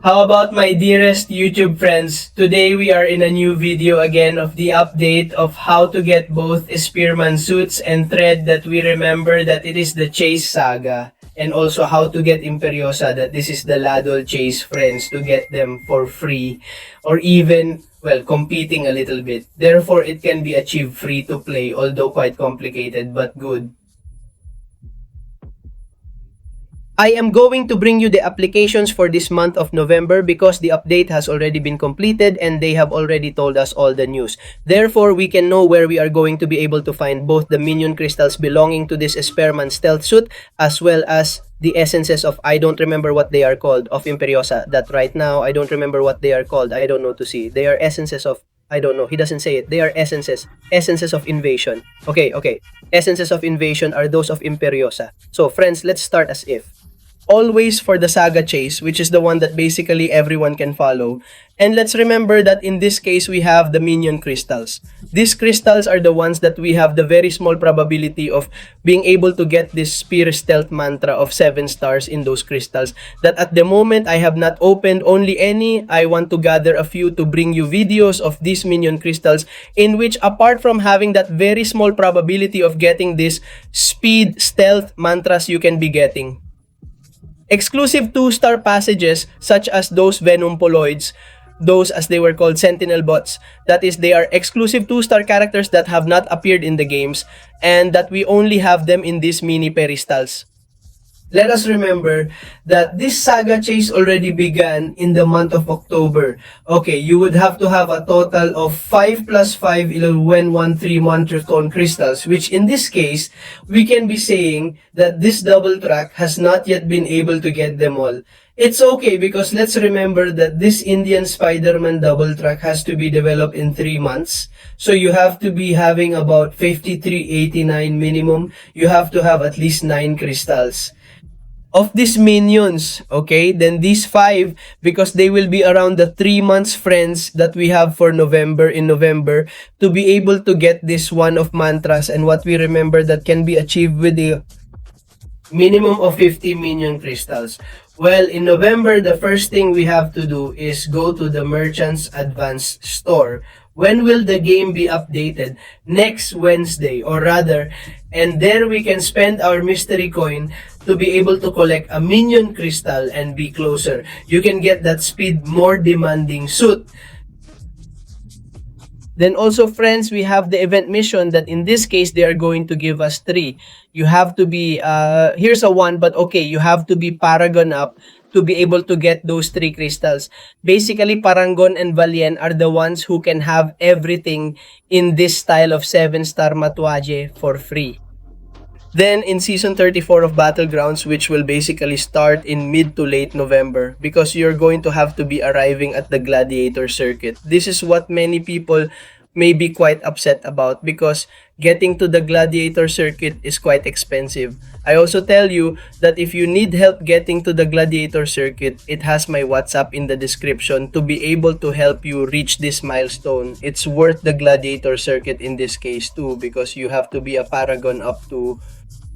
How about my dearest YouTube friends? Today we are in a new video again of the update of how to get both Spearman suits and thread that we remember that it is the Chase Saga, and also how to get Imperiosa, that this is the Ladol Chase friends, to get them for free or even, well, competing a little bit. Therefore, it can be achieved free to play, although quite complicated but good. I am going to bring you the applications for this month of November because the update has already been completed and they have already told us all the news. Therefore, we can know where we are going to be able to find both the minion crystals belonging to this Spearman stealth suit as well as the essences of, I don't remember what they are called, of Imperiosa. That right now, I don't remember what they are called. I don't know to see. They are essences of, I don't know. He doesn't say it. They are essences. Essences of invasion. Okay. Essences of invasion are those of Imperiosa. So, friends, let's start as if. Always for the Saga Chase, which is the one that basically everyone can follow. And let's remember that in this case, we have the minion crystals. These crystals are the ones that we have the very small probability of being able to get this Spear Stealth Mantra of 7 stars in those crystals. That at the moment, I have not opened only any. I want to gather a few to bring you videos of these minion crystals in which, apart from having that very small probability of getting this speed stealth mantras, you can be getting exclusive 2-star passages such as those Venom Poloids, those as they were called Sentinel bots. That is, they are exclusive 2-star characters that have not appeared in the games and that we only have them in these mini peristals. Let us remember that this saga chase already began in the month of October. Okay, you would have to have a total of 5 plus 5 when 1 3 crystals, which in this case, we can be saying that this double track has not yet been able to get them all. It's okay because let's remember that this Indian Spider-Man double track has to be developed in 3 months. So you have to be having about 5389 minimum. You have to have at least 9 crystals of these minions. Okay, then these 5, because they will be around the 3 months friends that we have for November, in November, to be able to get this one of mantras and what we remember that can be achieved with the minimum of 50 minion crystals. Well, in November, the first thing we have to do is go to the Merchant's Advanced Store. When will the game be updated? Next Wednesday, or rather, and there we can spend our mystery coin to be able to collect a minion crystal and be closer. You can get that speed more demanding suit. Then also, friends, we have the event mission that in this case, they are going to give us 3. You have to be, here's a 1, but okay, you have to be Paragon up to be able to get those 3 crystals. Basically, Parangon and Valien are the ones who can have everything in this style of 7-star Matuaje for free. Then in Season 34 of Battlegrounds, which will basically start in mid to late November, because you're going to have to be arriving at the Gladiator Circuit. This is what many people may be quite upset about because getting to the Gladiator Circuit is quite expensive. I also tell you that if you need help getting to the Gladiator Circuit, it has my WhatsApp in the description to be able to help you reach this milestone. It's worth the Gladiator Circuit in this case too, because you have to be a Paragon up to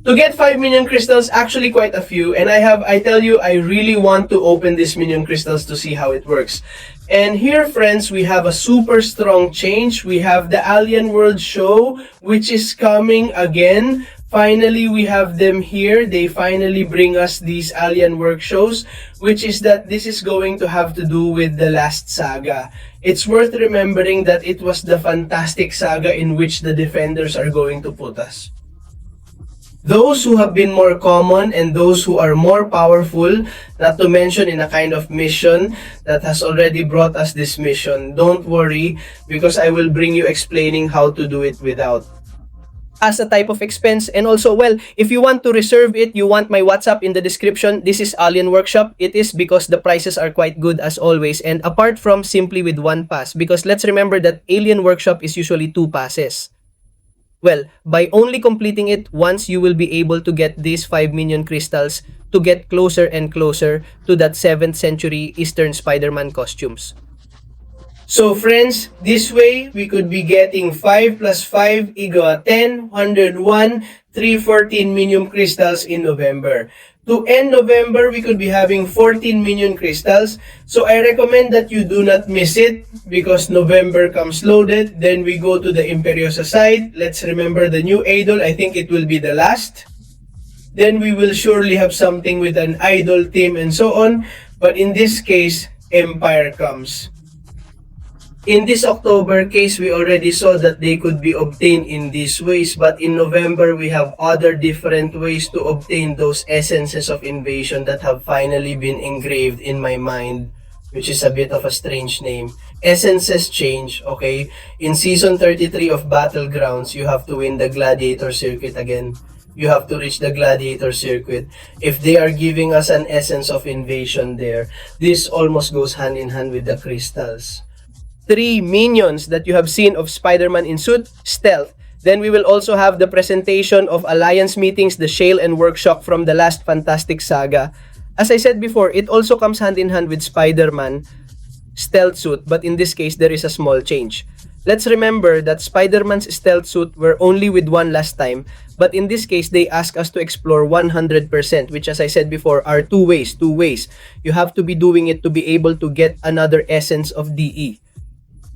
get 5 minion crystals, actually quite a few, and I tell you, I really want to open these minion crystals to see how it works. And here, friends, we have a super strong change. We have the Alien World Show, which is coming again. Finally, we have them here. They finally bring us these Alien World shows, which is that this is going to have to do with the last saga. It's worth remembering that it was the fantastic saga in which the Defenders are going to put us. Those who have been more common and those who are more powerful, not to mention in a kind of mission that has already brought us this mission. Don't worry, because I will bring you explaining how to do it without. As a type of expense, and also, well, if you want to reserve it, you want my WhatsApp in the description. This is Alien Workshop. It is because the prices are quite good as always, and apart from simply with 1 pass, because let's remember that Alien Workshop is usually 2 passes. Well, by only completing it once, you will be able to get these 5 minion crystals to get closer and closer to that 7th century Eastern Spider-Man costumes. So friends, this way we could be getting 5 plus 5 equal 10, 101, 314 minion crystals in November. To end November, we could be having 14 minion crystals. So I recommend that you do not miss it because November comes loaded. Then we go to the Imperiosa side. Let's remember the new idol. I think it will be the last. Then we will surely have something with an idol team and so on. But in this case, Empire comes. In this October case, we already saw that they could be obtained in these ways, but in November, we have other different ways to obtain those essences of invasion that have finally been engraved in my mind, which is a bit of a strange name. Essences change, okay? In Season 33 of Battlegrounds, you have to win the Gladiator Circuit again. You have to reach the Gladiator Circuit. If they are giving us an essence of invasion there, this almost goes hand in hand with the crystals. 3 minions that you have seen of Spider-Man in suit, stealth. Then we will also have the presentation of Alliance meetings, the Shale and Workshop from the last Fantastic Saga. As I said before, it also comes hand in hand with Spider-Man stealth suit, but in this case, there is a small change. Let's remember that Spider-Man's stealth suit were only with one last time, but in this case, they ask us to explore 100%, which as I said before, are two ways. You have to be doing it to be able to get another essence of DE.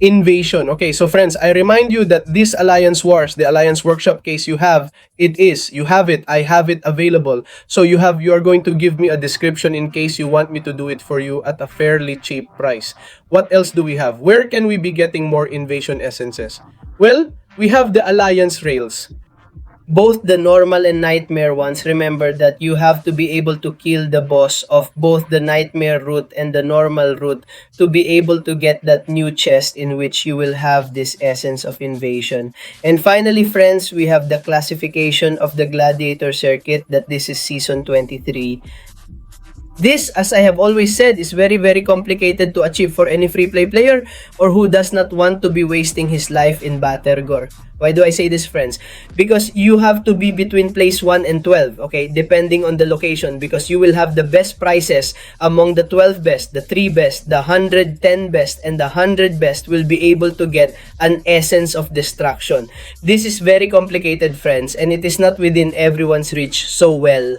Invasion. Okay, so friends, I remind you that this Alliance Wars, the Alliance Workshop case you have it, I have it available. So you are going to give me a description in case you want me to do it for you at a fairly cheap price. What else do we have? Where can we be getting more invasion essences? Well, we have the Alliance Rails. Both the normal and nightmare ones, remember that you have to be able to kill the boss of both the nightmare route and the normal route to be able to get that new chest in which you will have this essence of invasion. And finally, friends, we have the classification of the Gladiator Circuit, that this is Season 23. This, as I have always said, is very complicated to achieve for any free play player or who does not want to be wasting his life in Battergore. Why do I say this, friends? Because you have to be between place 1 and 12, okay? Depending on the location, because you will have the best prices among the 12 best, the 3 best, the 110 best, and the 100 best will be able to get an essence of destruction. This is very complicated, friends, and it is not within everyone's reach so well.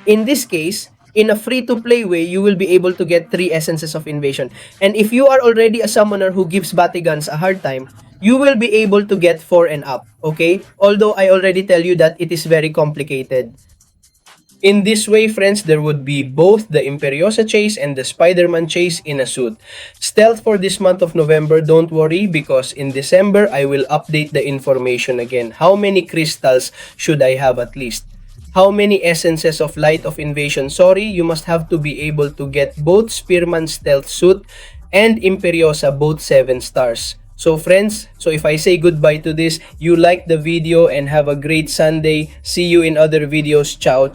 In this case, in a free-to-play way, you will be able to get 3 essences of invasion. And if you are already a summoner who gives Batigans a hard time, you will be able to get 4 and up, okay? Although I already tell you that it is very complicated. In this way, friends, there would be both the Imperiosa chase and the Spider-Man chase in a suit. Stealth for this month of November, don't worry, because in December, I will update the information again. How many crystals should I have at least? How many essences of Light of Invasion? Sorry, you must have to be able to get both Spearman Stealth Suit and Imperiosa, both 7 stars. So friends, so if I say goodbye to this, you like the video and have a great Sunday. See you in other videos. Ciao.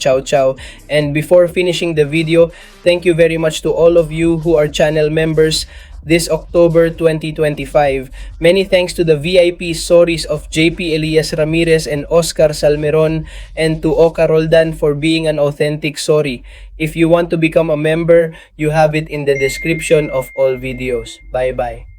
And before finishing the video, thank you very much to all of you who are channel members this October 2025. Many thanks to the VIP stories of JP Elias Ramirez and Oscar Salmeron, and to Oka Roldan for being an authentic sorry. If you want to become a member, you have it in the description of all videos. Bye-bye.